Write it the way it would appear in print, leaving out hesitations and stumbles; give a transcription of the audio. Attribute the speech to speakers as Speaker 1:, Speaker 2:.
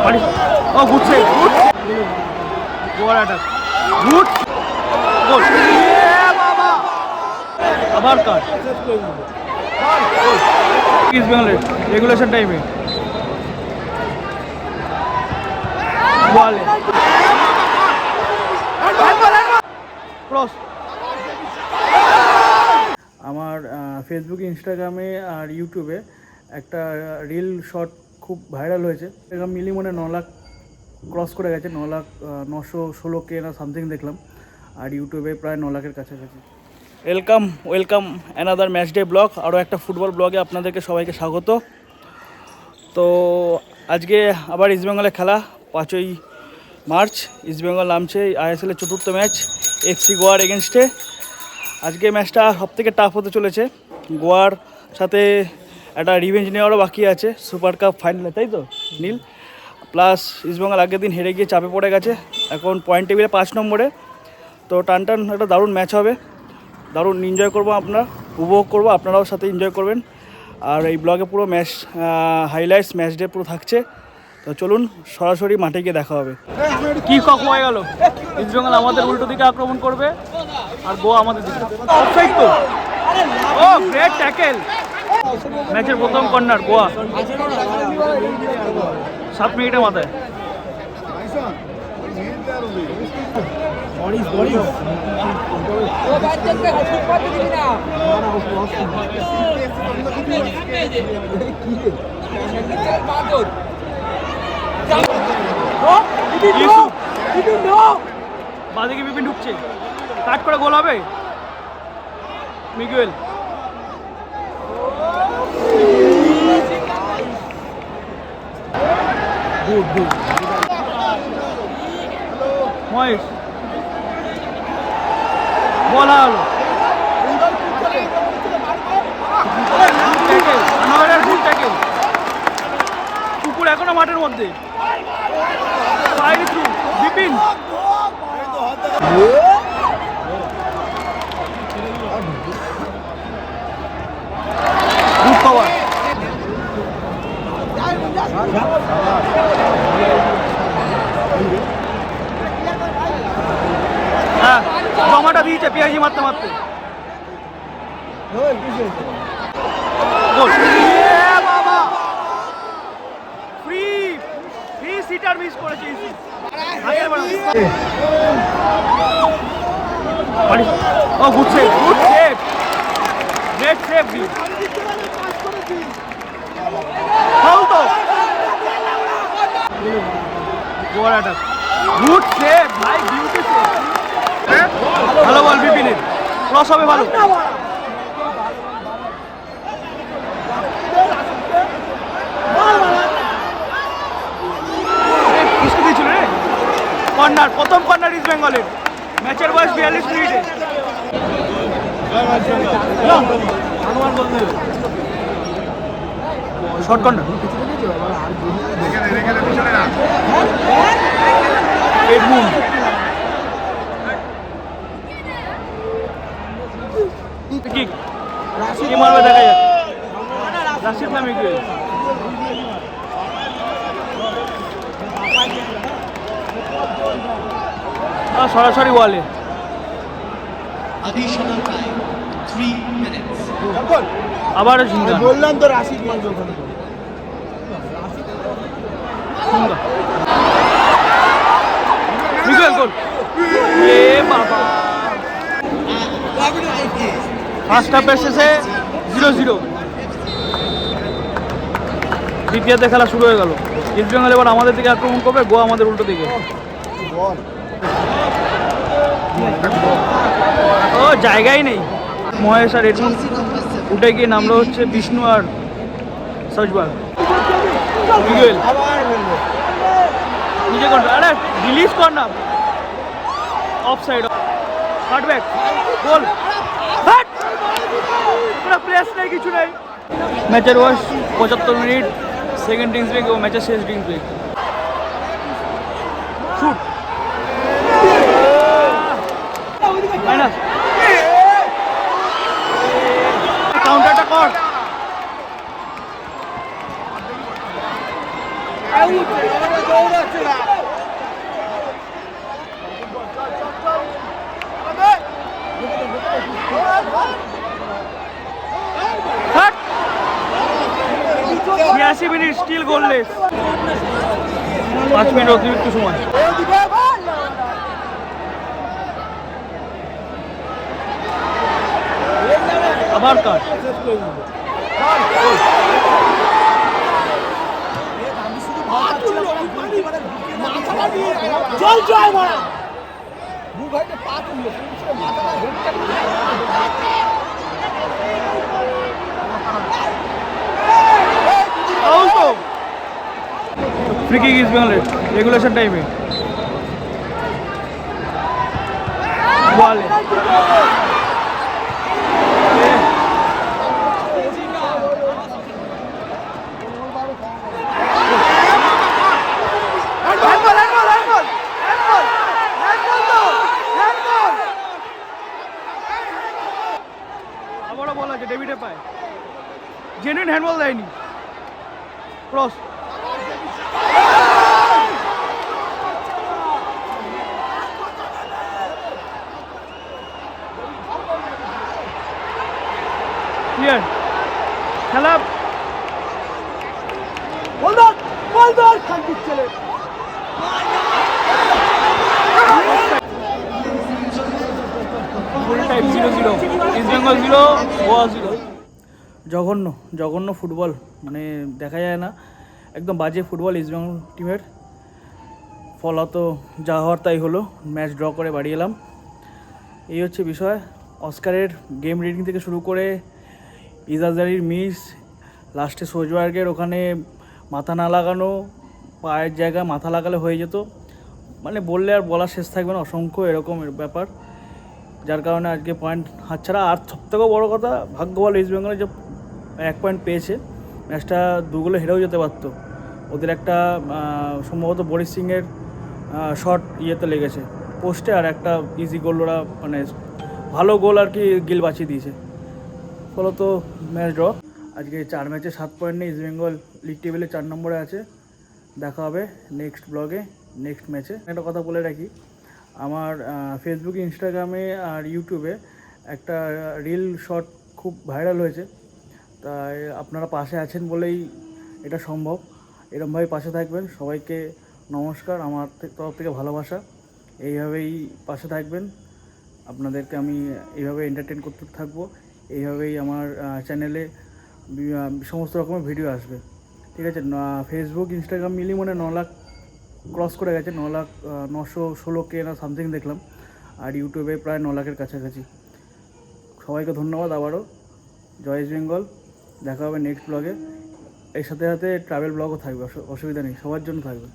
Speaker 1: ও good save, good গোয়ার attack, good গোল। বাবা আবার কাট ইস্ট বেঙ্গলের রেগুলেশন টাইমে ক্রস। আমার ফেসবুক, ইনস্টাগ্রামে আর ইউটিউবে একটা রিল শর্ট খুব ভাইরাল হয়েছে। এরকম মিলিমনে 9 লাখ ক্রস করে গেছে, 9,916K না সামথিং দেখলাম, আর ইউটিউবে প্রায় 9 লাখের কাছাকাছি। Welcome another match day blog, আরও একটা ফুটবল ব্লগে আপনাদেরকে সবাইকে স্বাগত। তো আজকে আবার ইস্টবেঙ্গলে খেলা, 5ই মার্চ ইস্টবেঙ্গল নামছে আইএসএলের চতুর্থ ম্যাচ এফসি গোয়ার এগেনস্টে। আজকে ম্যাচটা সবথেকে টাফ হতে চলেছে। গোয়ার সাথে একটা রিভেঞ্জ নেওয়ারও বাকি আছে, সুপার কাপ ফাইনালে, তাই তো নীল? প্লাস ইস্টবেঙ্গল আগের দিন হেরে গিয়ে চাপে পড়ে গেছে, এখন পয়েন্ট টেবিলে 5 নম্বরে। তো টান একটা দারুণ ম্যাচ হবে, দারুণ এনজয় করবো, উপভোগ করবো, আপনারাও সাথে এনজয় করবেন। আর এই ব্লগে পুরো ম্যাচ হাইলাইটস, ম্যাচ ডে পুরো থাকছে। তো চলুন সরাসরি মাঠে গিয়ে দেখা হবে। কি কক হয়ে গেল, ইস্টবেঙ্গল আমাদের উল্টো দিকে আক্রমণ করবে আর গোয়া আমাদের দিকে। অফসাইড তো, ও গ্রেট ট্যাকেল। ম্যাচের প্রথম কর্নার গোয়া, 7 মিনিটের মাথায়। বাদিকে বিপিন ঢুকছে, কাট করে গোল হবে। মিগুয়েল মহেশ বলা হলো, কুকুর এখনো মাঠের মধ্যে। বিপিন হ্যাঁ জমাটা দিয়েছে পেঁয়াজি মারতে মারতে। ফ্রি সিটার মিস করেছে। Oh good save, good save, great save. Foul তো, গোয়ার অ্যাটাক, গুড সেভ ভাই, বিউটি সেভ। ভালো বল বিপিনের, ক্রস হবে ভালো। কর্নার, প্রথম কর্নার ইস্ট বেঙ্গলের, ম্যাচের বয়স 42 মিনিটে। শর্ট কর্নার, কি মারবে দেখা যাক। রাশিদ না মিগুয়েল, সরাসরি ওয়ালে। আবার বললাম তো রাশিদ মারবে ওখানে। মিগুয়েল গোল। এ বাবা, ফার্স্ট হাফের শেষে 0-0, দ্বিতীয়তে খেলা শুরু হয়ে গেল। ইস্ট বেঙ্গল এবার আমাদের দিকে আক্রমণ করবে, গোয়া আমাদের উল্টো দিকে। ও জায়গাই নেই। মহেশ আর এডমন্ড উঠে গিয়ে নামলো হচ্ছে বিষ্ণু আর সজবাগ। মিগুয়েল নিজে কর, আরে রিলিজ কর না, অফ সাইড, কাটব্যাক, গোল। পুরো প্লেস নেই, কিছু নেই। ম্যাচের বয়স 75 মিনিট, সেকেন্ড ড্রিঙ্কস ব্রেক ও ম্যাচের শেষ ড্রিঙ্কস ব্রেক। শুট মাইনাস, কাউন্টারটা কর। মিনিট স্টিল গোললেস, 5 মিনিট অতিরিক্ত সময়। আবার কাট,
Speaker 2: চল চল মারা
Speaker 1: ফ্রি কিক ইস্ট বেঙ্গলের রেগুলেশন টাইমে বলে আবারও বলা আছে ডেভিডে পায়, জেনুইন হ্যান্ডবল দেয়নি, ক্রস ক্লিয়ার খেলা
Speaker 2: বলদার খান্ডিত ছেলে
Speaker 1: জঘন্য জঘন্য ফুটবল, মানে দেখা যায় না, একদম বাজে ফুটবল ইস্ট বেঙ্গল টিমের। ফলত যা হওয়ার তাই হলো, ম্যাচ ড্র করে বাড়ি এলাম। এই হচ্ছে বিষয়। অস্কারের গেম রিডিং থেকে শুরু করে ইজাজারির মিস, লাস্টে সোজওয়ার্গের ওখানে মাথা না লাগানো, পায়ের জায়গায় মাথা লাগালে হয়ে যেত, মানে বললে আর বলার শেষ থাকবে না, অসংখ্য এরকম ব্যাপার, যার কারণে আজকে পয়েন্ট হাতছাড়া। আর সবথেকেও বড়ো কথা, ভাগ্য ভালো ইস্ট বেঙ্গলে যে 1 পয়েন্ট পেয়েছে, ম্যাচটা 2 গোলে হেরেও যেতে পারতো। ওদের একটা সম্ভবত বরিশ সিংয়ের শট ইয়েতে লেগেছে পোস্টে, আর একটা ইজি গোল ওরা, মানে ভালো গোল আর কি গিল বাঁচিয়ে দিয়েছে। ফলত ম্যাচ ড্র। আজকে 4 ম্যাচে 7 পয়েন্ট নিয়ে ইস্ট বেঙ্গল লিগ টেবিলে 4 নম্বরে আছে। দেখা হবে নেক্সট ব্লগে, নেক্সট ম্যাচে। একটা কথা বলে রাখি, আমার ফেসবুক, ইনস্টাগ্রামে আর ইউটিউবে একটা রিল শট খুব ভাইরাল হয়েছে, তাই আপনারা পাশে আছেন বলেই এটা সম্ভব। এরকমভাবে পাশে থাকবেন। সবাইকে নমস্কার, আমার তরফ থেকে ভালোবাসা। এইভাবেই পাশে থাকবেন, আপনাদেরকে আমি এইভাবে এন্টারটেন করতে থাকবো। এইভাবেই আমার চ্যানেলে সমস্ত রকমের ভিডিও আসবে, ঠিক আছে। ফেসবুক, ইনস্টাগ্রাম মিলিয়ে মনে 9 লাখ ক্রস করে গেছে, 9,916K না সামথিং দেখলাম, আর ইউটিউবে প্রায় 9 লাখের কাছাকাছি। সবাইকে ধন্যবাদ আবারও। জয় ইস্ট বেঙ্গল। দেখা হবে নেক্সট ব্লগে। এর সাথে সাথে ট্রাভেল ব্লগও থাকবে, অসুবিধা নেই, সবার জন্য থাকবে।